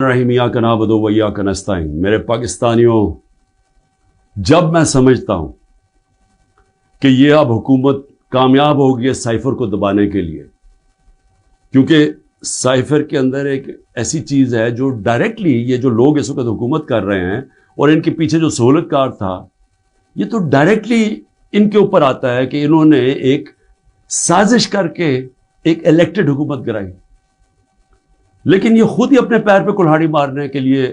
رحیم یا کا نعبد و یا کا نستعین۔ میرے پاکستانیوں، جب میں سمجھتا ہوں کہ یہ اب حکومت کامیاب ہوگی ہے سائفر کو دبانے کے لیے، کیونکہ سائفر کے اندر ایک ایسی چیز ہے جو ڈائریکٹلی یہ جو لوگ اس وقت حکومت کر رہے ہیں اور ان کے پیچھے جو سہولت کار تھا، یہ تو ڈائریکٹلی ان کے اوپر آتا ہے کہ انہوں نے ایک سازش کر کے ایک الیکٹڈ حکومت کرائی، لیکن یہ خود ہی اپنے پیر پہ کلہاڑی مارنے کے لیے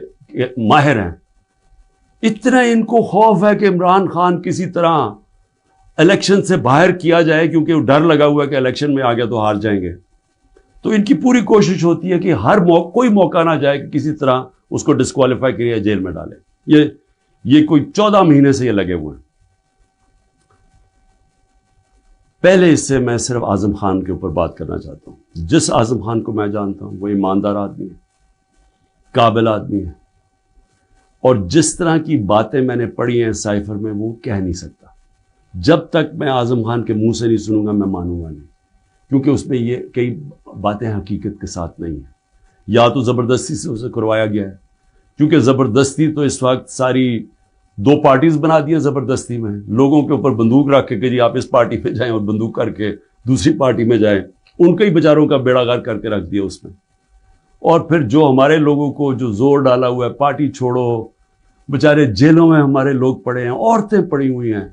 ماہر ہیں۔ اتنا ان کو خوف ہے کہ عمران خان کسی طرح الیکشن سے باہر کیا جائے، کیونکہ ڈر لگا ہوا ہے کہ الیکشن میں آگے تو ہار جائیں گے، تو ان کی پوری کوشش ہوتی ہے کہ ہر کوئی موقع نہ جائے کہ کسی طرح اس کو ڈسکوالیفائی کرے، جیل میں ڈالے۔ یہ کوئی 14 مہینے سے یہ لگے ہوئے ہیں۔ پہلے اس سے میں صرف اعظم خان کے اوپر بات کرنا چاہتا ہوں۔ جس اعظم خان کو میں جانتا ہوں وہ ایماندار آدمی ہے، قابل آدمی ہے، اور جس طرح کی باتیں میں نے پڑھی ہیں سائفر میں وہ کہہ نہیں سکتا۔ جب تک میں اعظم خان کے منہ سے نہیں سنوں گا میں مانوں گا نہیں، کیونکہ اس میں یہ کئی باتیں حقیقت کے ساتھ نہیں ہیں۔ یا تو زبردستی سے اسے کروایا گیا ہے، کیونکہ زبردستی تو اس وقت ساری 2 پارٹیز بنا دی ہیں زبردستی میں، لوگوں کے اوپر بندوق رکھ کے کہ جی آپ اس پارٹی پہ جائیں اور بندوق کر کے دوسری پارٹی میں جائیں، ان کے ہی بیچاروں کا بیڑا غرق کر کے رکھ دیا اس میں۔ اور پھر جو ہمارے لوگوں کو جو زور ڈالا ہوا ہے پارٹی چھوڑو، بیچارے جیلوں میں ہمارے لوگ پڑے ہیں، عورتیں پڑی ہوئی ہیں،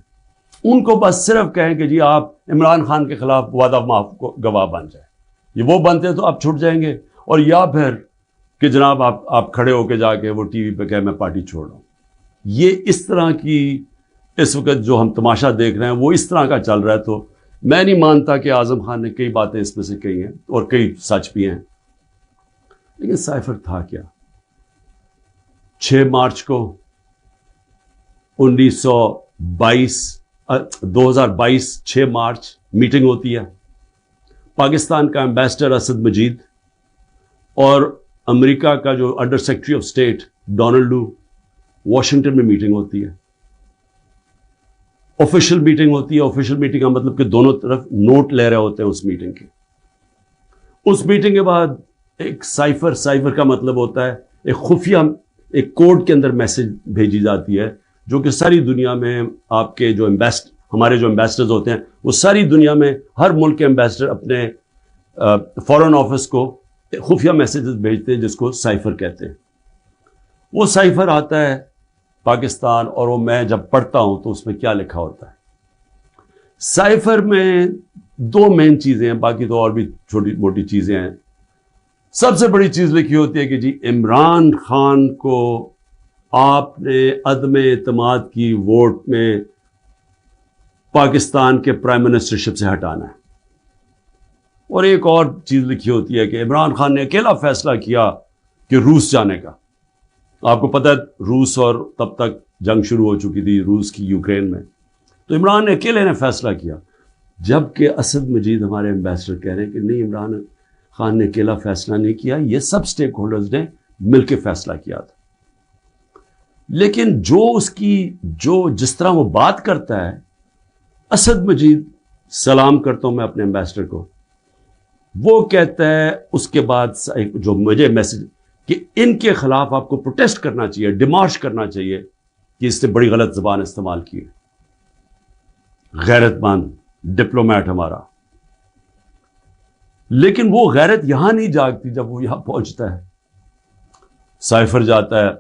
ان کو بس صرف کہیں کہ جی آپ عمران خان کے خلاف وعدہ معاف گواہ بن جائیں، یہ وہ بنتے تو آپ چھوٹ جائیں گے، اور یا پھر کہ جناب آپ کھڑے ہو کے جا کے وہ ٹی وی پہ کہیں میں پارٹی چھوڑ رہا ہوں۔ یہ اس طرح کی اس وقت جو ہم تماشا دیکھ رہے ہیں وہ اس طرح کا چل رہا ہے، تو میں نہیں مانتا کہ اعظم خان نے کئی باتیں اس میں سے کہی ہیں اور کئی سچ بھی ہیں، لیکن سائفر تھا کیا؟ 6 مارچ کو 2022 6 مارچ میٹنگ ہوتی ہے، پاکستان کا ایمبیسڈر اسد مجید اور امریکہ کا جو under secretary of state Donald Lu, Washington میں میٹنگ ہوتی ہے، آفیشیل میٹنگ ہوتی ہے۔ آفیشیل میٹنگ کا مطلب کہ دونوں طرف نوٹ لے رہے ہوتے ہیں اس میٹنگ کے۔ اس میٹنگ کے بعد ایک سائفر کا مطلب ہوتا ہے ایک خفیہ ایک کوڈ کے اندر میسج بھیجی جاتی ہے، جو کہ ساری دنیا میں آپ کے جو ہمارے جو ایمبیسڈرز ہوتے ہیں وہ ساری دنیا میں ہر ملک کے ایمبیسڈر اپنے فارن آفس کو خفیہ میسیجز بھیجتے ہیں، جس کو سائفر کہتے ہیں۔ وہ سائفر آتا ہے پاکستان، اور وہ میں جب پڑھتا ہوں تو اس میں کیا لکھا ہوتا ہے؟ سائفر میں 2 مین چیزیں ہیں، باقی تو اور بھی چھوٹی موٹی چیزیں ہیں۔ سب سے بڑی چیز لکھی ہوتی ہے کہ جی عمران خان کو آپ نے عدم اعتماد کی ووٹ میں پاکستان کے پرائم منسٹرشپ سے ہٹانا ہے، اور ایک اور چیز لکھی ہوتی ہے کہ عمران خان نے اکیلا فیصلہ کیا کہ روس جانے کا۔ آپ کو پتہ ہے روس، اور تب تک جنگ شروع ہو چکی تھی روس کی یوکرین میں، تو عمران نے اکیلے نے فیصلہ کیا، جبکہ اسد مجید ہمارے ایمبیسڈر کہہ رہے ہیں کہ نہیں، عمران خان نے اکیلا فیصلہ نہیں کیا، یہ سب سٹیک ہولڈرز نے مل کے فیصلہ کیا تھا۔ لیکن جس طرح وہ بات کرتا ہے، اسد مجید، سلام کرتا ہوں میں اپنے ایمبیسڈر کو، وہ کہتا ہے اس کے بعد جو مجھے میسج کہ ان کے خلاف آپ کو پروٹیسٹ کرنا چاہیے، ڈیمارش کرنا چاہیے کہ اس نے بڑی غلط زبان استعمال کی ہے، غیرت مند ڈپلومیٹ ہمارا۔ لیکن وہ غیرت یہاں نہیں جاگتی جب وہ یہاں پہنچتا ہے۔ سائفر جاتا ہے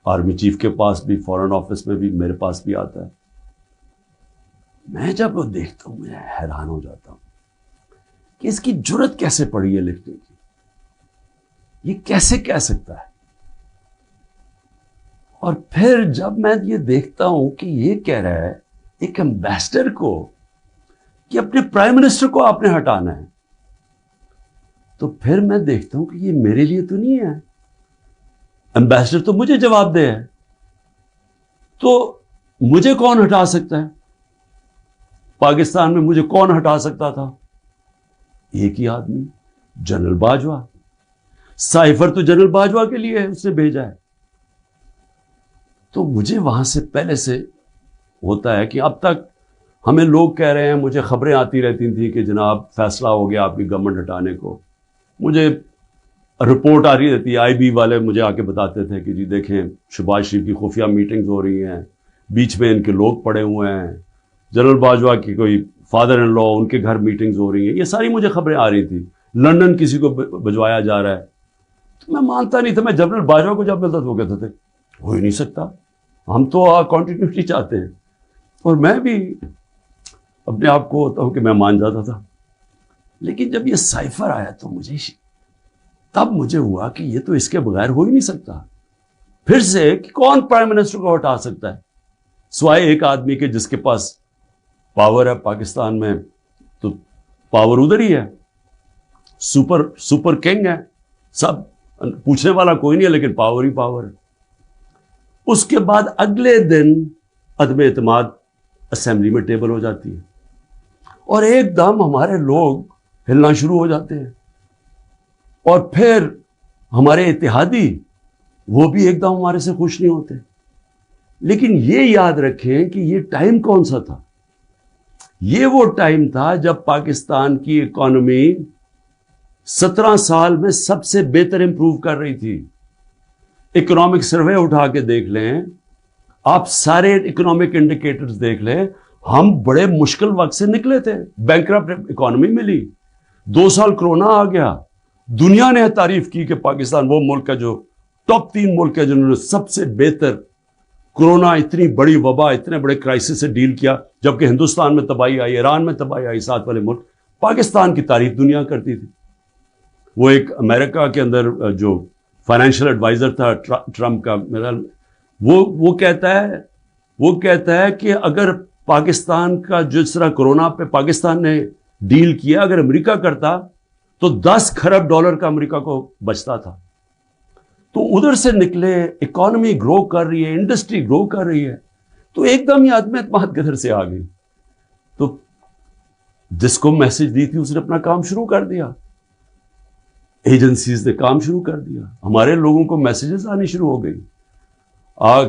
آرمی چیف کے پاس بھی، فارن آفس میں بھی، میرے پاس بھی آتا ہے۔ میں جب وہ دیکھتا ہوں میں حیران ہو جاتا ہوں کہ اس کی جرت کیسے پڑی ہے لکھنے کی، یہ کیسے کہہ سکتا ہے؟ اور پھر جب میں یہ دیکھتا ہوں کہ یہ کہہ رہا ہے ایک ایمبیسڈر کو کہ اپنے پرائم منسٹر کو آپ نے ہٹانا ہے، تو پھر میں دیکھتا ہوں کہ یہ میرے لیے تو نہیں ہے، ایمبیسڈر تو مجھے جواب دے ہے، تو مجھے کون ہٹا سکتا ہے؟ پاکستان میں مجھے کون ہٹا سکتا تھا؟ ایک ہی آدمی، جنرل باجوہ۔ سائفر تو جنرل باجوہ کے لیے اس نے بھیجا ہے۔ تو مجھے وہاں سے پہلے سے ہوتا ہے کہ اب تک ہمیں لوگ کہہ رہے ہیں، مجھے خبریں آتی رہتی تھیں کہ جناب فیصلہ ہو گیا آپ کی گورنمنٹ ہٹانے کو، مجھے رپورٹ آ رہی رہتی ہے, آئی بی والے مجھے آ کے بتاتے تھے کہ جی دیکھیں شہباز شریف کی خفیہ میٹنگز ہو رہی ہیں, بیچ میں ان کے لوگ پڑے ہوئے ہیں, جنرل باجوہ کی کوئی فادر ان لا ان کے گھر میٹنگز ہو رہی ہیں. یہ ساری مجھے خبریں آ رہی تھیں. لندن کسی کو بھجوایا جا رہا ہے. تو میں مانتا نہیں تھا. میں جنرل باجوہ کو جب ملتا تو وہ کہتے تھے ہو ہی نہیں سکتا, ہم تو کنٹینیوٹی چاہتے ہیں. اور میں بھی اپنے آپ کو ہوتا ہوں کہ میں مان جاتا تھا. لیکن جب یہ سائفر آیا تو تب مجھے ہوا کہ یہ تو اس کے بغیر ہو ہی نہیں سکتا. پھر سے کہ کون پرائم منسٹر کو ہٹا سکتا ہے سوائے ایک آدمی کے جس کے پاس پاور ہے پاکستان میں. تو پاور ادھر ہی ہے, سپر کنگ ہے, سب پوچھنے والا کوئی نہیں ہے لیکن پاور ہی پاور ہے. اس کے بعد اگلے دن عدم اعتماد اسمبلی میں ٹیبل ہو جاتی ہے اور ایک دم ہمارے لوگ ہلنا شروع ہو جاتے ہیں. اور پھر ہمارے اتحادی وہ بھی ایک دم ہمارے سے خوش نہیں ہوتے. لیکن یہ یاد رکھیں کہ یہ ٹائم کون سا تھا. یہ وہ ٹائم تھا جب پاکستان کی اکانومی 17 سال میں سب سے بہتر امپروو کر رہی تھی. اکنامک سروے اٹھا کے دیکھ لیں آپ, سارے اکنامک انڈیکیٹرز دیکھ لیں, ہم بڑے مشکل وقت سے نکلے تھے. بینکرپٹ اکانومی ملی, 2 سال کرونا آ گیا. دنیا نے تعریف کی کہ پاکستان وہ ملک ہے جو ٹاپ 3 ملک ہے جنہوں نے سب سے بہتر کرونا, اتنی بڑی وبا, اتنے بڑے کرائسس سے ڈیل کیا. جبکہ ہندوستان میں تباہی آئی, ایران میں تباہی آئی, ساتھ والے ملک. پاکستان کی تعریف دنیا کرتی تھی. وہ ایک امریکہ کے اندر جو فائنینشیل ایڈوائزر تھا ٹرمپ کا, میرا وہ کہتا ہے کہ اگر پاکستان کا جس طرح کرونا پہ پاکستان نے ڈیل کیا, اگر امریکہ کرتا تو $10 کھرب کا امریکہ کو بچتا تھا. تو ادھر سے نکلے, اکانومی گرو کر رہی ہے, انڈسٹری گرو کر رہی ہے. تو ایک دم یہ عدم اعتماد کدھر سے آ گئی. تو جس کو میسج دی تھی اس نے اپنا کام شروع کر دیا, ایجنسیز نے کام شروع کر دیا, ہمارے لوگوں کو میسیجز آنی شروع ہو گئی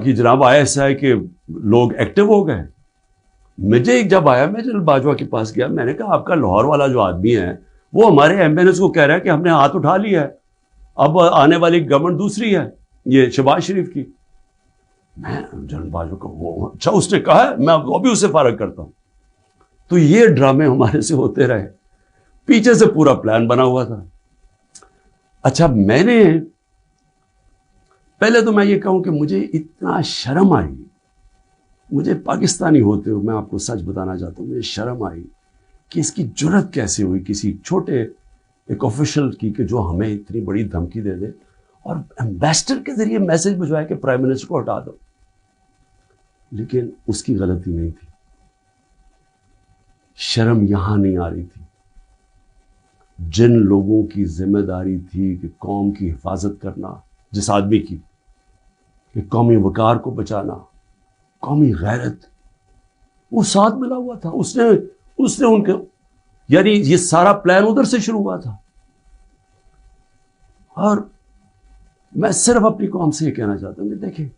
کہ جناب ISI کے لوگ ایکٹیو ہو گئے. مجھے جب آیا, میں جنرل باجوہ کے پاس گیا, میں نے کہا آپ کا لاہور والا جو آدمی ہے وہ ہمارے ایمبینس کو کہہ رہا ہے کہ ہم نے ہاتھ اٹھا لیا ہے, اب آنے والی گورنمنٹ دوسری ہے, یہ شہباز شریف کی. میں جنرل باجوہ کو اچھا اس نے کہا ہے, میں وہ بھی اسے فارغ کرتا ہوں. تو یہ ڈرامے ہمارے سے ہوتے رہے. پیچھے سے پورا پلان بنا ہوا تھا. اچھا میں نے پہلے تو میں یہ کہوں کہ مجھے اتنا شرم آئی, مجھے پاکستانی ہوتے ہوئے میں آپ کو سچ بتانا چاہتا ہوں, مجھے شرم آئی کہ اس کی جرت کیسے ہوئی کسی چھوٹے ایک آفیشل کی کہ جو ہمیں اتنی بڑی دھمکی دے دے اور ایمبیسڈر کے ذریعے میسج بھجوائے کہ پرائم منسٹر کو ہٹا دو. لیکن اس کی غلطی نہیں تھی. شرم یہاں نہیں آ رہی تھی. جن لوگوں کی ذمہ داری تھی کہ قوم کی حفاظت کرنا, جس آدمی کی کہ قومی وقار کو بچانا, قومی غیرت, وہ ساتھ ملا ہوا تھا. اس نے ان کے, یعنی یہ سارا پلان ادھر سے شروع ہوا تھا. اور میں صرف اپنی قوم سے یہ کہنا چاہتا ہوں کہ دیکھیں,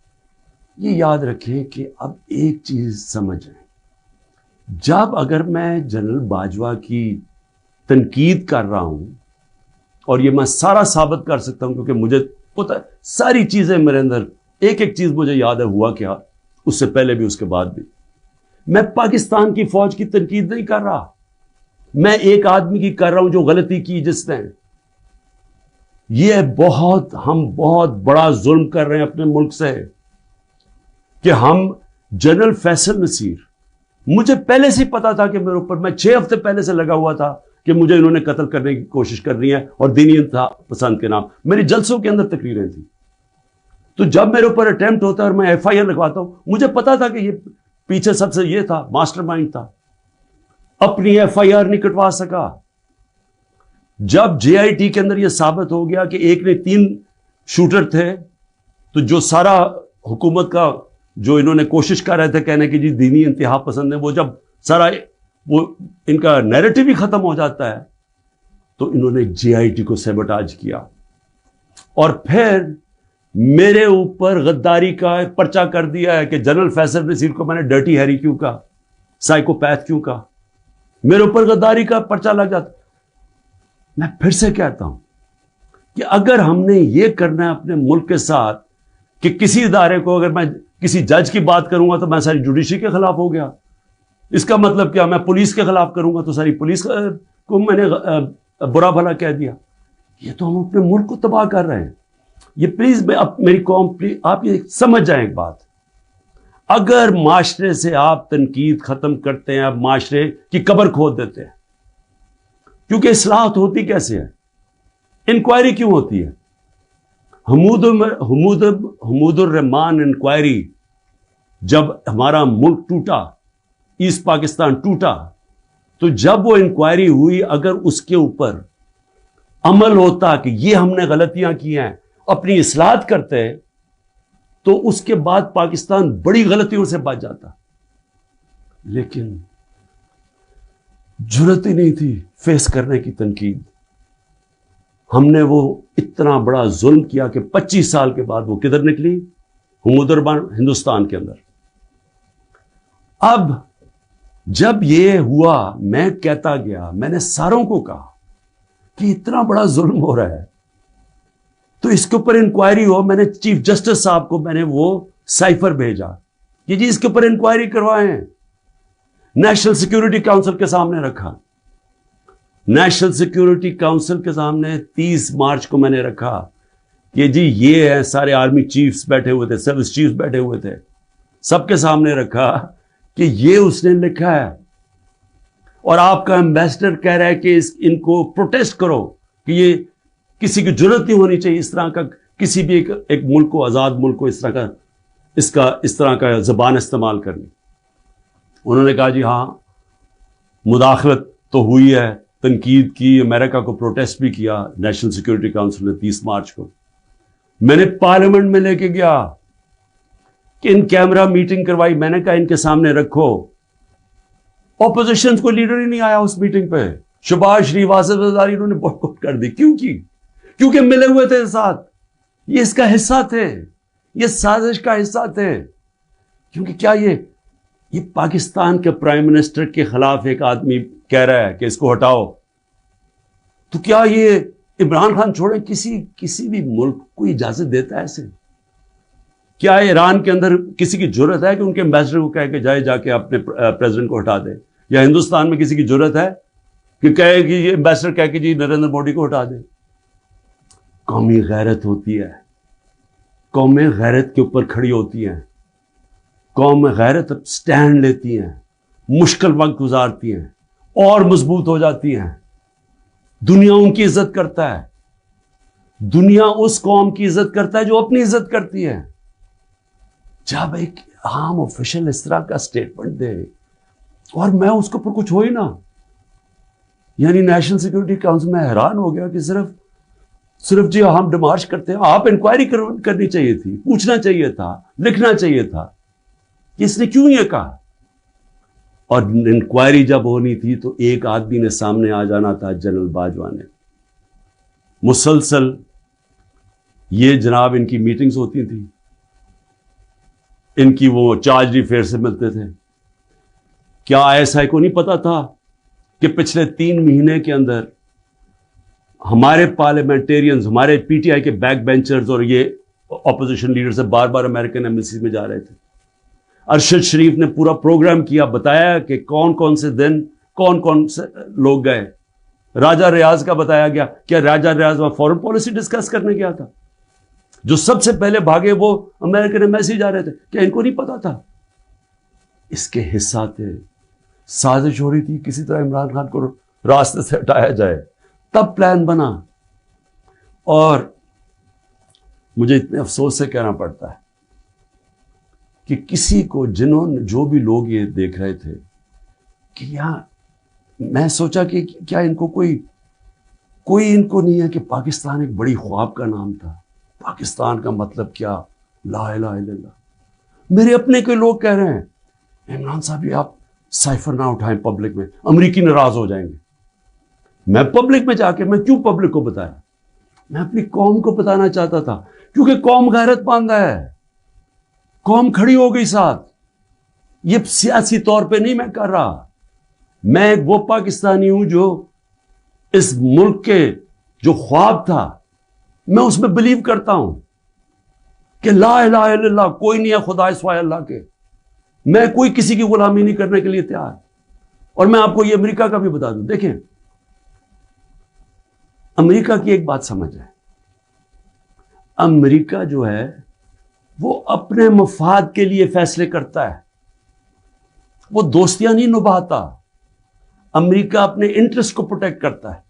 یہ یاد رکھیں کہ اب ایک چیز سمجھیں, جب اگر میں جنرل باجوہ کی تنقید کر رہا ہوں, اور یہ میں سارا ثابت کر سکتا ہوں کیونکہ مجھے پتہ ہے ساری چیزیں میرے اندر, ایک ایک چیز مجھے یاد ہے ہوا کیا, اس سے پہلے بھی اس کے بعد بھی. میں پاکستان کی فوج کی تنقید نہیں کر رہا, میں ایک آدمی کی کر رہا ہوں جو غلطی کی جس نے. یہ ہم بہت بڑا ظلم کر رہے ہیں اپنے ملک سے کہ ہم جنرل فیصل نصیر, مجھے پہلے سے پتا تھا کہ میرے اوپر, میں 6 ہفتے پہلے سے لگا ہوا تھا کہ مجھے انہوں نے قتل کرنے کی کوشش کرنی ہے اور دینی انتہا پسند کے نام. میری جلسوں کے اندر تقریریں تھیں. تو جب میرے اوپر اٹیمپٹ ہوتا ہے اور میں FIR لگواتا ہوں, مجھے پتا تھا کہ یہ پیچھے سب سے یہ تھا, ماسٹر مائنڈ تھا. اپنی FIR نہیں کٹوا سکا. جب JIT کے اندر یہ ثابت ہو گیا کہ ایک نے 3 شوٹر تھے, تو جو سارا حکومت کا جو انہوں نے کوشش کر رہے تھے کہنے کی جی دینی انتہا پسند ہے, وہ جب سارا وہ ان کا نیریٹو بھی ختم ہو جاتا ہے, تو انہوں نے JIT کو سیبوٹاج کیا. اور پھر میرے اوپر غداری کا پرچہ کر دیا ہے کہ جنرل فیصل نصیر کو میں نے ڈرٹی ہیری کیوں کہا, سائیکوپیتھ کیوں کہا, میرے اوپر غداری کا پرچہ لگ جاتا. میں پھر سے کہتا ہوں کہ اگر ہم نے یہ کرنا ہے اپنے ملک کے ساتھ کہ کسی ادارے کو اگر میں کسی جج کی بات کروں گا تو میں ساری جوڈیشری کے خلاف ہو گیا، اس کا مطلب کیا؟ میں پولیس کے خلاف کروں گا تو ساری پولیس کو میں نے برا بھلا کہہ دیا. یہ تو ہم اپنے ملک کو تباہ کر رہے ہیں. یہ پلیز میری قوم، آپ یہ سمجھ جائیں ایک بات، اگر معاشرے سے آپ تنقید ختم کرتے ہیں، آپ معاشرے کی قبر کھود دیتے ہیں. کیونکہ اصلاحات ہوتی کیسے ہے؟ انکوائری کیوں ہوتی ہے؟ حمود الرحمان انکوائری، جب ہمارا ملک ٹوٹا، ایسٹ پاکستان ٹوٹا، تو جب وہ انکوائری ہوئی، اگر اس کے اوپر عمل ہوتا کہ یہ ہم نے غلطیاں کی ہیں، اپنی اصلاحات کرتے، تو اس کے بعد پاکستان بڑی غلطیوں سے بچ جاتا. لیکن جرات ہی نہیں تھی فیس کرنے کی تنقید. ہم نے وہ اتنا بڑا ظلم کیا کہ 25 سال کے بعد وہ کدھر نکلی؟ حمود الرحمان ہندوستان کے اندر. اب جب یہ ہوا، میں کہتا گیا، میں نے ساروں کو کہا کہ اتنا بڑا ظلم ہو رہا ہے تو اس کے اوپر انکوائری ہو. میں نے چیف جسٹس صاحب کو میں نے وہ سائفر بھیجا کہ جی اس کے اوپر انکوائری کروائیں. نیشنل سیکیورٹی کاؤنسل کے سامنے رکھا. نیشنل سیکیورٹی کاؤنسل کے سامنے 30 مارچ کو میں نے رکھا کہ جی یہ ہے، سارے آرمی چیفز بیٹھے ہوئے تھے، سروس چیفز بیٹھے ہوئے تھے، سب کے سامنے رکھا کہ یہ اس نے لکھا ہے اور آپ کا ایمبیسڈر کہہ رہا ہے کہ ان کو پروٹیسٹ کرو کہ یہ کسی کی جرت نہیں ہونی چاہیے اس طرح کا، کسی بھی ایک ملک کو، آزاد ملک کو اس طرح کا زبان استعمال کرنی. انہوں نے کہا جی ہاں مداخلت تو ہوئی ہے، تنقید کی، امریکہ کو پروٹیسٹ بھی کیا نیشنل سیکیورٹی کاؤنسل نے 30 مارچ کو. میں نے پارلیمنٹ میں لے کے گیا کہ ان کیمرہ میٹنگ کروائی. میں نے کہا ان کے سامنے رکھو. اپوزیشن کو لیڈر ہی نہیں آیا اس میٹنگ پہ. شہباز شریف، آصف زرداری، انہوں نے بائیکاٹ کر دی. کیوں کی؟ کیونکہ ملے ہوئے تھے ساتھ، یہ اس کا حصہ تھے، یہ سازش کا حصہ تھے. کیونکہ کیا یہ پاکستان کے پرائم منسٹر کے خلاف ایک آدمی کہہ رہا ہے کہ اس کو ہٹاؤ، تو کیا یہ عمران خان چھوڑے کسی بھی ملک کو اجازت دیتا ہے ایسے؟ کیا ایران کے اندر کسی کی جرت ہے کہ ان کے ایمبیسڈر کو کہہ کے جا کے اپنے پریزیڈنٹ کو ہٹا دے؟ یا ہندوستان میں کسی کی جرت ہے کہ کہے کہ یہ ایمبیسڈر کہہ کے جی نریندر مودی کو ہٹا دے؟ قومی غیرت ہوتی ہے، قومیں غیرت کے اوپر کھڑی ہوتی ہیں، قوم غیرت سٹینڈ لیتی ہیں، مشکل وقت گزارتی ہیں اور مضبوط ہو جاتی ہیں. دنیا ان کی عزت کرتا ہے، دنیا اس قوم کی عزت کرتا ہے جو اپنی عزت کرتی ہے. جب ایک عام آفیشل اس طرح کا سٹیٹمنٹ دے اور میں اس کے اوپر کچھ ہو ہی نہ، یعنی نیشنل سیکیورٹی کاؤنسل میں حیران ہو گیا کہ صرف جی ہم ڈیمارش کرتے ہیں. آپ انکوائری کرنی چاہیے تھی، پوچھنا چاہیے تھا، لکھنا چاہیے تھا کہ اس نے کیوں یہ کہا. اور انکوائری جب ہونی تھی تو ایک آدمی نے سامنے آ جانا تھا، جنرل باجوہ نے. مسلسل یہ جناب ان کی میٹنگز ہوتی تھیں، ان کی وہ چارج افیئر سے ملتے تھے. کیا ISI کو نہیں پتا تھا کہ پچھلے 3 مہینے کے اندر ہمارے پارلیمنٹیرینز، ہمارے PTI کے بیک بینچرز اور یہ اپوزیشن لیڈر سے بار بار امریکن ایمبیسی میں جا رہے تھے. ارشد شریف نے پورا پروگرام کیا، بتایا کہ کون سے دن کون سے لوگ گئے. راجہ ریاض کا بتایا گیا. کیا راجہ ریاض وہاں فورن پالیسی ڈسکس کرنے گیا تھا؟ جو سب سے پہلے بھاگے وہ امریکن ایمبیسی جا رہے تھے. کیا ان کو نہیں پتا تھا؟ اس کے حصہ تھے. سازش ہو رہی تھی کسی طرح عمران خان کو راستے سے ہٹایا جائے، تب پلان بنا. اور مجھے اتنے افسوس سے کہنا پڑتا ہے کہ کسی کو جو بھی لوگ یہ دیکھ رہے تھے کہ یہاں، میں سوچا کہ کیا ان کو کوئی ان کو نہیں ہے کہ پاکستان ایک بڑی خواب کا نام تھا. پاکستان کا مطلب کیا؟ لا الہ الا اللہ. میرے اپنے کے لوگ کہہ رہے ہیں عمران صاحب یہ آپ سائفر نہ اٹھائیں پبلک میں، امریکی ناراض ہو جائیں گے. میں پبلک میں جا کے میں کیوں پبلک کو بتایا؟ میں اپنی قوم کو بتانا چاہتا تھا، کیونکہ قوم غیرت ماندہ ہے، قوم کھڑی ہو گئی ساتھ. یہ سیاسی طور پہ نہیں میں کر رہا، میں ایک وہ پاکستانی ہوں جو اس ملک کے جو خواب تھا میں اس میں بلیو کرتا ہوں کہ لا الہ الا اللہ، کوئی نہیں ہے خدا سوائے اللہ کے، میں کوئی کسی کی غلامی نہیں کرنے کے لیے تیار۔ اور میں آپ کو یہ امریکہ کا بھی بتا دوں، دیکھیں امریکہ کی ایک بات سمجھ ہے، امریکہ جو ہے وہ اپنے مفاد کے لیے فیصلے کرتا ہے، وہ دوستیاں نہیں نبھاتا، امریکہ اپنے انٹرسٹ کو پروٹیکٹ کرتا ہے۔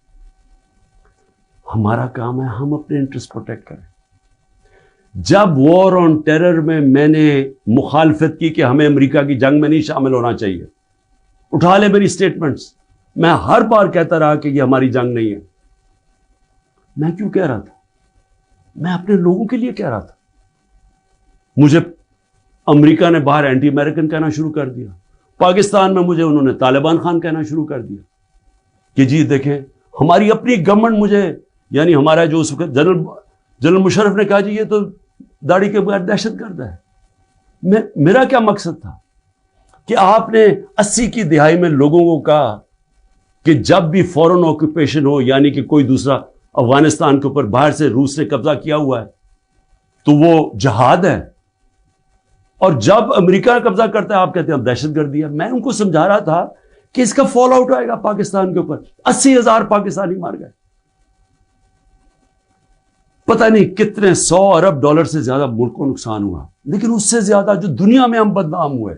ہمارا کام ہے ہم اپنے انٹرسٹ پروٹیکٹ کریں۔ جب وار آن ٹیرر میں نے مخالفت کی کہ ہمیں امریکہ کی جنگ میں نہیں شامل ہونا چاہیے، اٹھا لے میری سٹیٹمنٹس، میں ہر بار کہتا رہا کہ یہ ہماری جنگ نہیں ہے۔ میں کیوں کہہ رہا تھا؟ میں اپنے لوگوں کے لیے کہہ رہا تھا۔ مجھے امریکہ نے باہر اینٹی امریکن کہنا شروع کر دیا، پاکستان میں مجھے انہوں نے طالبان خان کہنا شروع کر دیا کہ جی دیکھیں ہماری اپنی گورنمنٹ مجھے، یعنی ہمارا جو اس وقت جنرل مشرف نے کہا جی یہ تو داڑھی کے بغیر دہشت گرد ہے۔ میرا کیا مقصد تھا کہ آپ نے 80 کی دہائی میں لوگوں کو کہا کہ جب بھی فورن آکوپیشن ہو، یعنی کہ کوئی دوسرا افغانستان کے اوپر باہر سے روس نے قبضہ کیا ہوا ہے تو وہ جہاد ہے، اور جب امریکہ قبضہ کرتا ہے آپ کہتے ہیں اب دہشت گردی ہے۔ میں ان کو سمجھا رہا تھا کہ اس کا فال آؤٹ آئے گا پاکستان کے اوپر، 80,000 پاکستانی مار گئے، پتہ نہیں کتنے 100 ارب ڈالر سے زیادہ ملک کو نقصان ہوا، لیکن اس سے زیادہ جو دنیا میں ہم بدنام ہوئے،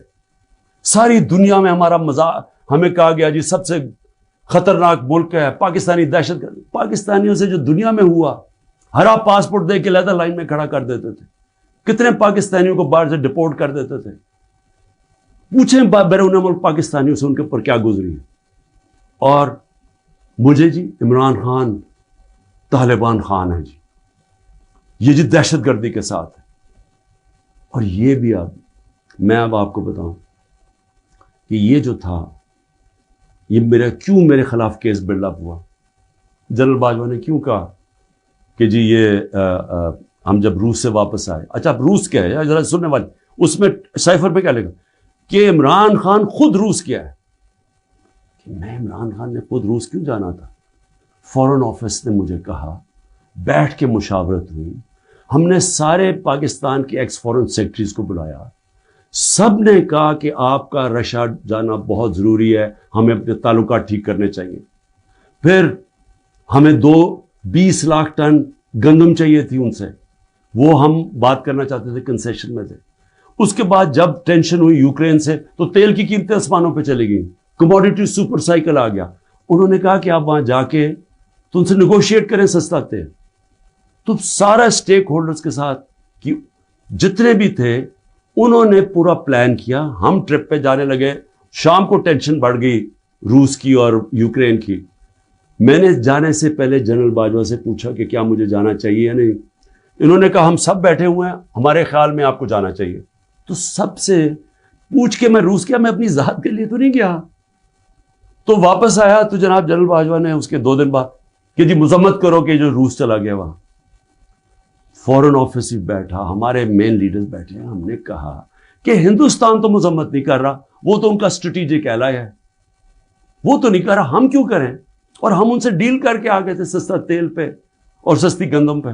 ساری دنیا میں ہمارا مذاق، ہمیں کہا گیا جی سب سے خطرناک ملک ہے پاکستانی دہشت گرد۔ پاکستانیوں سے جو دنیا میں ہوا، ہرا پاسپورٹ دے کے لیدر لائن میں کھڑا کر دیتے تھے، کتنے پاکستانیوں کو باہر سے ڈپورٹ کر دیتے تھے۔ پوچھیں بیرون ملک پاکستانیوں سے ان کے اوپر کیا گزری ہے۔ اور مجھے جی عمران خان طالبان خان ہے جی، یہ جی دہشت گردی کے ساتھ ہے۔ اور یہ بھی میں اب آپ کو بتاؤں کہ یہ جو تھا یہ میرے خلاف کیس بلڈ اپ ہوا۔ جنرل باجوہ نے کیوں کہا کہ جی یہ ہم جب روس سے واپس آئے، اچھا اب روس کیا ہے ذرا سننے والے، اس میں سائفر پہ کیا لکھا کہ عمران خان خود روس کیا ہے۔ میں عمران خان نے خود روس کیوں جانا تھا؟ فورن آفس نے مجھے کہا، بیٹھ کے مشاورت ہوئی، ہم نے سارے پاکستان کے ایکس فورن سیکرٹریز کو بلایا، سب نے کہا کہ آپ کا رشیا جانا بہت ضروری ہے، ہمیں اپنے تعلقات ٹھیک کرنے چاہیے۔ پھر ہمیں 20 لاکھ ٹن گندم چاہیے تھی ان سے، وہ ہم بات کرنا چاہتے تھے، کنسیشن میں تھے۔ اس کے بعد جب ٹینشن ہوئی یوکرین سے تو تیل کی قیمتیں آسمانوں پہ چلی گئیں، کموڈیٹی سپر سائیکل آ گیا۔ انہوں نے کہا کہ آپ وہاں جا کے تو ان سے نیگوشیٹ کریں سستا تیل۔ تو سارا سٹیک ہولڈرز کے ساتھ کہ جتنے بھی تھے انہوں نے پورا پلان کیا، ہم ٹرپ پہ جانے لگے۔ شام کو ٹینشن بڑھ گئی روس کی اور یوکرین کی۔ میں نے جانے سے پہلے جنرل باجوہ سے پوچھا کہ کیا مجھے جانا چاہیے یا نہیں۔ انہوں نے کہا ہم سب بیٹھے ہوئے ہیں، ہمارے خیال میں آپ کو جانا چاہیے۔ تو سب سے پوچھ کے میں روس گیا، میں اپنی ذات کے لیے تو نہیں گیا۔ تو واپس آیا تو جناب جنرل باجوہ نے اس کے 2 دن بعد کہ جی مذمت کرو کہ جو روس چلا گیا وہاں۔ فورن آفس ہی بیٹھا، ہمارے مین لیڈرز بیٹھے ہیں، ہم نے کہا کہ ہندوستان تو مذمت نہیں کر رہا، وہ تو ان کا اسٹریٹجک ایلائی ہے، وہ تو نہیں کر رہا، ہم کیوں کریں؟ اور ہم ان سے ڈیل کر کے آ گئے تھے سستا تیل پہ اور سستی گندم پہ۔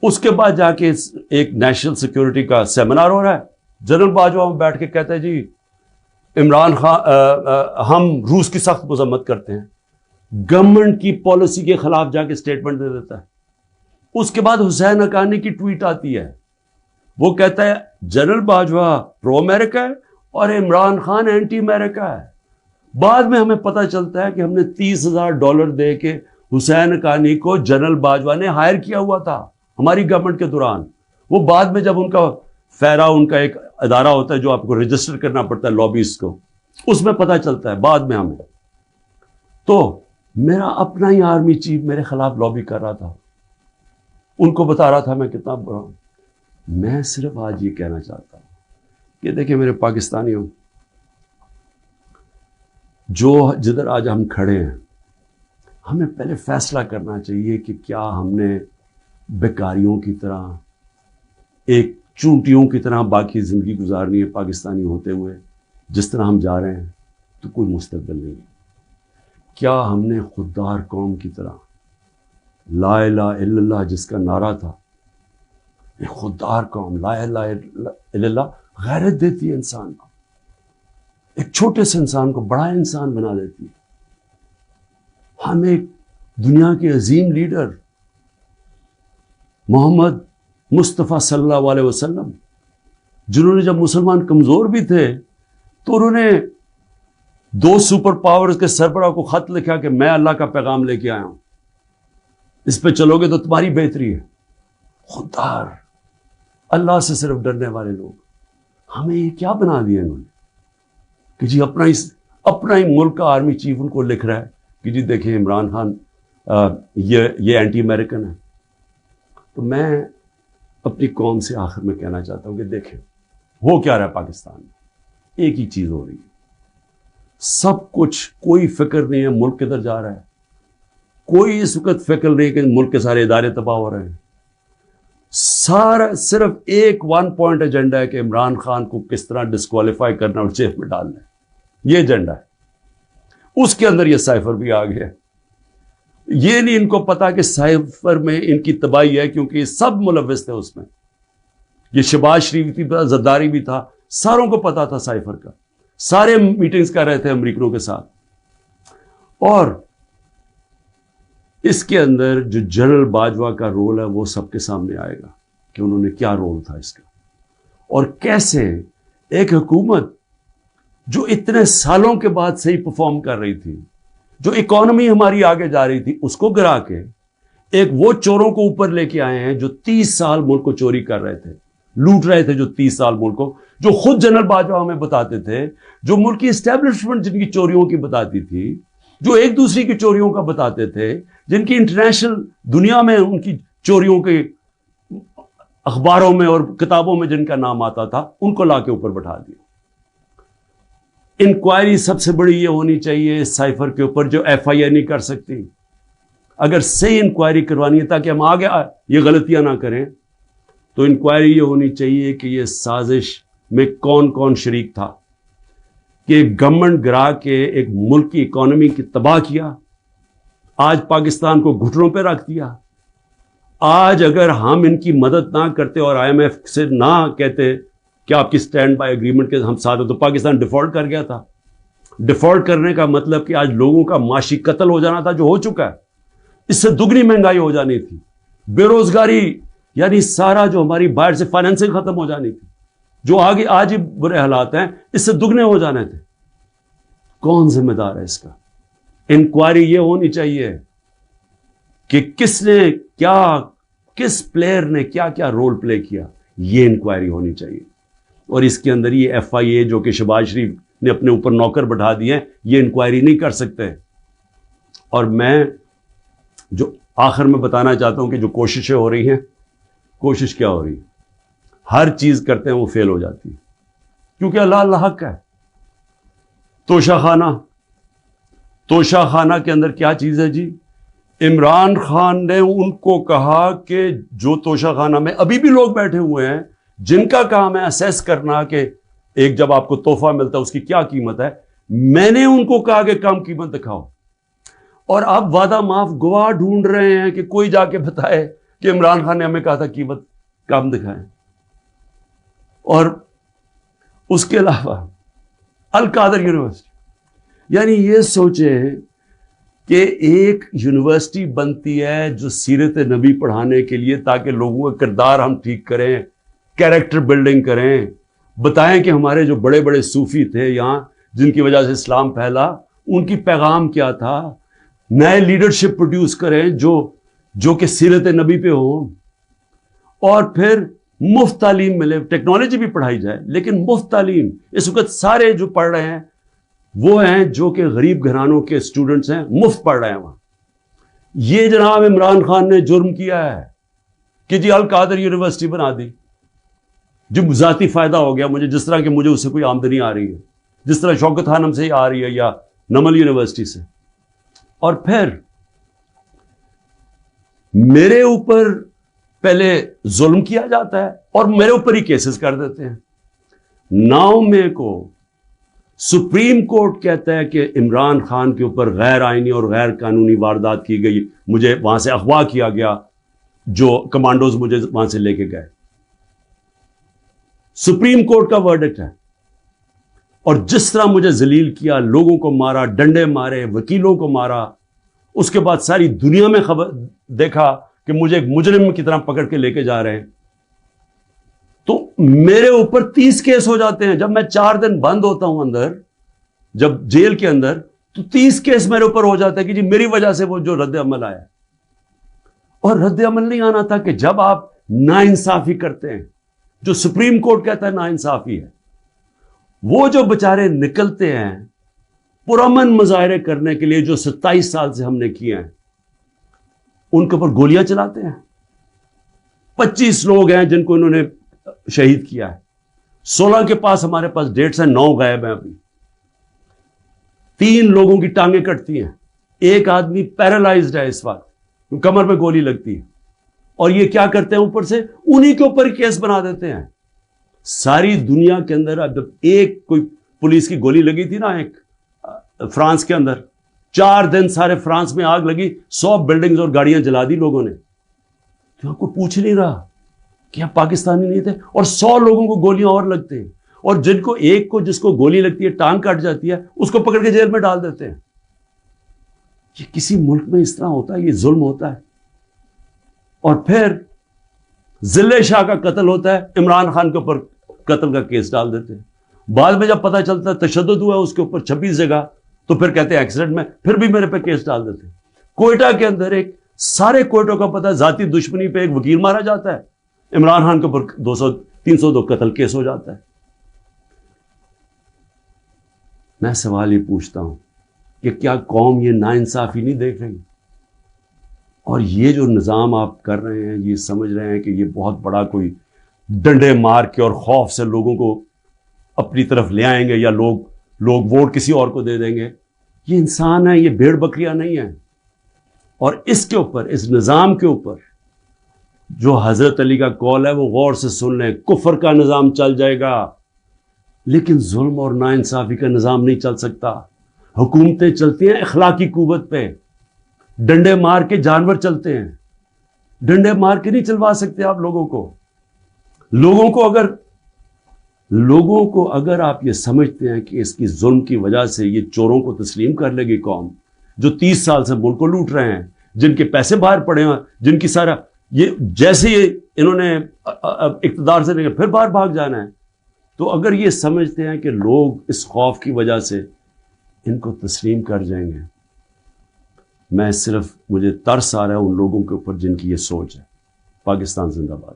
اس کے بعد جا کے ایک نیشنل سیکیورٹی کا سیمینار ہو رہا ہے، جنرل باجوہ بیٹھ کے کہتے ہیں جی عمران خان ہم روس کی سخت مذمت کرتے ہیں، گورنمنٹ کی پالیسی کے خلاف جا کے اسٹیٹمنٹ دے دیتا ہے۔ اس کے بعد حسین حقانی کی ٹویٹ آتی ہے، وہ کہتا ہے جنرل باجوہ پرو امریکہ ہے اور عمران خان اینٹی امریکہ ہے۔ بعد میں ہمیں پتہ چلتا ہے کہ ہم نے $30,000 دے کے حسین حقانی کو جنرل باجوہ نے ہائر کیا ہوا تھا ہماری گورنمنٹ کے دوران۔ وہ بعد میں جب ان کا فیرا، ان کا ایک ادارہ ہوتا ہے جو آپ کو رجسٹر کرنا پڑتا ہے لابیز کو، اس میں پتہ چلتا ہے بعد میں ہمیں۔ تو میرا اپنا ہی آرمی چیف میرے خلاف لابی کر رہا تھا، ان کو بتا رہا تھا میں کتنا برا ہوں۔ میں صرف آج یہ کہنا چاہتا ہوں کہ دیکھیں میرے پاکستانیوں، جو جدھر آج ہم کھڑے ہیں، ہمیں پہلے فیصلہ کرنا چاہیے کہ کیا ہم نے بیکاریوں کی طرح، ایک چونٹیوں کی طرح باقی زندگی گزارنی ہے پاکستانی ہوتے ہوئے؟ جس طرح ہم جا رہے ہیں تو کوئی مستقبل نہیں ہے۔ کیا ہم نے خوددار قوم کی طرح لا الہ الا اللہ جس کا نعرہ تھا، ایک خوددار قوم، لا الہ الا اللہ غیرت دیتی ہے انسان کو، ایک چھوٹے سے انسان کو بڑا انسان بنا دیتی ہے۔ ہم ایک دنیا کے عظیم لیڈر محمد مصطفیٰ صلی اللہ علیہ وسلم، جنہوں نے جب مسلمان کمزور بھی تھے تو انہوں نے 2 سپر پاورز کے سربراہ کو خط لکھا کہ میں اللہ کا پیغام لے کے آیا ہوں، اس پہ چلو گے تو تمہاری بہتری ہے۔ خوددار، اللہ سے صرف ڈرنے والے لوگ، ہمیں یہ کیا بنا دیا انہوں نے کہ جی اپنا ہی ملک کا آرمی چیف ان کو لکھ رہا ہے کہ جی دیکھیں عمران خان یہ اینٹی امریکن ہے۔ تو میں اپنی قوم سے آخر میں کہنا چاہتا ہوں کہ دیکھیں ہو کیا رہا ہے پاکستان میں، ایک ہی چیز ہو رہی ہے، سب کچھ، کوئی فکر نہیں ہے ملک کدھر جا رہا ہے، کوئی اس وقت فکر نہیں کہ ملک کے سارے ادارے تباہ ہو رہے ہیں، سارا صرف ایک 1 پوائنٹ ایجنڈا ہے کہ عمران خان کو کس طرح ڈسکوالیفائی کرنا اور جیل میں ڈالنا ہے، یہ ایجنڈا ہے۔ اس کے اندر یہ سائفر بھی آ گیا ہے۔ یہ نہیں ان کو پتا کہ سائفر میں ان کی تباہی ہے، کیونکہ یہ سب ملوث تھے اس میں، یہ شہباز شریف بھی تھا، زرداری بھی تھا، ساروں کو پتا تھا سائفر کا، سارے میٹنگز کر رہے تھے امریکنوں کے ساتھ۔ اور اس کے اندر جو جنرل باجوہ کا رول ہے وہ سب کے سامنے آئے گا کہ انہوں نے کیا رول تھا اس کا، اور کیسے ایک حکومت جو اتنے سالوں کے بعد صحیح پرفارم کر رہی تھی، جو اکانومی ہماری آگے جا رہی تھی، اس کو گرا کے ایک وہ چوروں کو اوپر لے کے آئے ہیں جو 30 سال ملک کو چوری کر رہے تھے، لوٹ رہے تھے، جو 30 سال ملک کو، جو خود جنرل باجوہ ہمیں بتاتے تھے، جو ملک کی اسٹیبلشمنٹ جن کی چوریوں کی بتاتی تھی، جو ایک دوسری کی چوریوں کا بتاتے تھے، جن کی انٹرنیشنل دنیا میں ان کی چوریوں کے اخباروں میں اور کتابوں میں جن کا نام آتا تھا، ان کو لا کے اوپر بٹھا دیا۔ انکوائری سب سے بڑی یہ ہونی چاہیے اس سائفر کے اوپر، جو ایف آئی اے نہیں کر سکتی۔ اگر صحیح انکوائری کروانی ہے تاکہ ہم آگے یہ غلطیاں نہ کریں، تو انکوائری یہ ہونی چاہیے کہ یہ سازش میں کون کون شریک تھا کہ گورنمنٹ گرا کے ایک ملک کی اکانومی کی تباہ کیا، آج پاکستان کو گھٹنوں پہ رکھ دیا۔ آج اگر ہم ان کی مدد نہ کرتے اور آئی ایم ایف سے نہ کہتے کہ آپ کی سٹینڈ بائی ایگریمنٹ کے ہم ساتھ ہیں، تو پاکستان ڈیفالٹ کر گیا تھا۔ ڈیفالٹ کرنے کا مطلب کہ آج لوگوں کا معاشی قتل ہو جانا تھا، جو ہو چکا ہے، اس سے دگنی مہنگائی ہو جانی تھی، بے روزگاری یعنی سارا جو ہماری باہر سے فائنینسنگ ختم ہو جانی تھی، جو آگے آج ہی برے حالات ہیں، اس سے دگنے ہو جانے تھے۔ کون ذمہ دار ہے اس کا؟ انکوائری یہ ہونی چاہیے کہ کس نے کیا، کس پلیئر نے کیا کیا رول پلے کیا، یہ انکوائری ہونی چاہیے۔ اور اس کے اندر یہ ایف آئی اے جو کہ شہباز شریف نے اپنے اوپر نوکر بٹھا دیے ہیں، یہ انکوائری نہیں کر سکتے۔ اور میں جو آخر میں بتانا چاہتا ہوں کہ جو کوششیں ہو رہی ہیں، کوشش کیا ہو رہی ہے؟ ہر چیز کرتے ہیں وہ فیل ہو جاتی ہے، کیونکہ اللہ حق ہے۔ توشہ خانہ کے اندر کیا چیز ہے جی؟ عمران خان نے ان کو کہا کہ جو توشہ خانہ میں ابھی بھی لوگ بیٹھے ہوئے ہیں جن کا کام ہے اسیس کرنا کہ ایک جب آپ کو تحفہ ملتا ہے اس کی کیا قیمت ہے، میں نے ان کو کہا کہ کم قیمت دکھاؤ، اور آپ وعدہ معاف گواہ ڈھونڈ رہے ہیں کہ کوئی جا کے بتائے کہ عمران خان نے ہمیں کہا تھا قیمت کم دکھائیں۔ اور اس کے علاوہ القادر یونیورسٹی، یعنی یہ سوچیں کہ ایک یونیورسٹی بنتی ہے جو سیرت نبی پڑھانے کے لیے، تاکہ لوگوں کا کردار ہم ٹھیک کریں، کیریکٹر بلڈنگ کریں، بتائیں کہ ہمارے جو بڑے بڑے صوفی تھے یہاں جن کی وجہ سے اسلام پھیلا، ان کی پیغام کیا تھا، نئے لیڈرشپ پروڈیوس کریں جو کہ سیرت نبی پہ ہوں، اور پھر مفت تعلیم ملے، ٹیکنالوجی بھی پڑھائی جائے لیکن مفت تعلیم۔ اس وقت سارے جو پڑھ رہے ہیں وہ ہیں جو کہ غریب گھرانوں کے اسٹوڈنٹس ہیں، مفت پڑھ رہے ہیں وہاں۔ یہ جناب عمران خان نے جرم کیا ہے کہ جی القادر یونیورسٹی بنا دی، جو ذاتی فائدہ ہو گیا مجھے، جس طرح کہ مجھے اس سے کوئی آمدنی آ رہی ہے، جس طرح شوکت خانم سے ہی آ رہی ہے یا نمل یونیورسٹی سے۔ اور پھر میرے اوپر پہلے ظلم کیا جاتا ہے اور میرے اوپر ہی کیسز کر دیتے ہیں۔ 9 مئی کو سپریم کورٹ کہتا ہے کہ عمران خان کے اوپر غیر آئینی اور غیر قانونی واردات کی گئی، مجھے وہاں سے اغوا کیا گیا، جو کمانڈوز مجھے وہاں سے لے کے گئے. سپریم کورٹ کا ورڈکٹ ہے. اور جس طرح مجھے ذلیل کیا، لوگوں کو مارا، ڈنڈے مارے، وکیلوں کو مارا، اس کے بعد ساری دنیا میں خبر دیکھا کہ مجھے ایک مجرم کی طرح پکڑ کے لے کے جا رہے ہیں. تو میرے اوپر 30 کیس ہو جاتے ہیں. جب میں 4 دن بند ہوتا ہوں اندر، جب جیل کے اندر، تو 30 کیس میرے اوپر ہو جاتا ہے کہ جی میری وجہ سے وہ جو رد عمل آیا. اور رد عمل نہیں آنا تھا کہ جب آپ ناانصافی کرتے ہیں، جو سپریم کورٹ کہتا ہے ناانصافی ہے، وہ جو بچارے نکلتے ہیں پرامن مظاہرے کرنے کے لیے، جو 27 سال سے ہم نے کیے ہیں، ان کے اوپر گولیاں چلاتے ہیں. 25 لوگ ہیں جن کو انہوں نے شہید کیا ہے. 16 کے پاس ہمارے پاس ڈیٹس ہیں، 9 غائب ہیں ابھی. 3 لوگوں کی ٹانگیں کٹتی ہیں. ایک آدمی پیرالائزڈ ہے اس وقت، کمر میں گولی لگتی ہے. اور یہ کیا کرتے ہیں، اوپر سے انہی کے اوپر کیس بنا دیتے ہیں. ساری دنیا کے اندر اب جب ایک کوئی پولیس کی گولی لگی تھی نا ایک فرانس کے اندر، 4 دن سارے فرانس میں آگ لگی، 100 بلڈنگز اور گاڑیاں جلا دی لوگوں نے. تو آپ کو پوچھ نہیں رہا کہ آپ پاکستانی نہیں تھے. اور 100 لوگوں کو گولیاں اور لگتے ہیں، اور جن کو ایک کو جس کو گولی لگتی ہے، ٹانگ کٹ جاتی ہے، اس کو پکڑ کے جیل میں ڈال دیتے ہیں. یہ کسی ملک میں اس طرح ہوتا ہے؟ یہ ظلم ہوتا ہے. اور پھر ضلع شاہ کا قتل ہوتا ہے، عمران خان کے اوپر قتل کا کیس ڈال دیتے ہیں. بعد میں جب پتہ چلتا ہے تشدد ہوا ہے اس کے اوپر 26 جگہ، تو پھر کہتے ہیں ایکسیڈنٹ میں، پھر بھی میرے پہ کیس ڈال دیتے ہیں. کوئٹہ کے اندر ایک سارے کوئٹوں کا پتہ ہے، ذاتی دشمنی پہ ایک وکیل مارا جاتا ہے، عمران خان کے اوپر 302 قتل کیس ہو جاتا ہے. میں سوال یہ پوچھتا ہوں کہ کیا قوم یہ ناانصافی نہیں دیکھ رہی؟ اور یہ جو نظام آپ کر رہے ہیں، یہ سمجھ رہے ہیں کہ یہ بہت بڑا کوئی ڈنڈے مار کے اور خوف سے لوگوں کو اپنی طرف لے آئیں گے، یا لوگ ووٹ کسی اور کو دے دیں گے. یہ انسان ہے، یہ بھیڑ بکریاں نہیں ہیں. اور اس کے اوپر، اس نظام کے اوپر جو حضرت علی کا قول ہے وہ غور سے سن لیں. کفر کا نظام چل جائے گا لیکن ظلم اور ناانصافی کا نظام نہیں چل سکتا. حکومتیں چلتی ہیں اخلاقی قوت پہ. ڈنڈے مار کے جانور چلتے ہیں، ڈنڈے مار کے نہیں چلوا سکتے آپ لوگوں کو. لوگوں کو اگر آپ یہ سمجھتے ہیں کہ اس کی ظلم کی وجہ سے یہ چوروں کو تسلیم کر لے گی قوم، جو 30 سال سے ملک کو لوٹ رہے ہیں، جن کے پیسے باہر پڑے ہیں، جن کی سارا یہ جیسے انہوں نے اقتدار سے لے کے پھر باہر بھاگ جانا ہے، تو اگر یہ سمجھتے ہیں کہ لوگ اس خوف کی وجہ سے ان کو تسلیم کر جائیں گے، مجھے ترس آ رہا ہے ان لوگوں کے اوپر جن کی یہ سوچ ہے. پاکستان زندہ باد.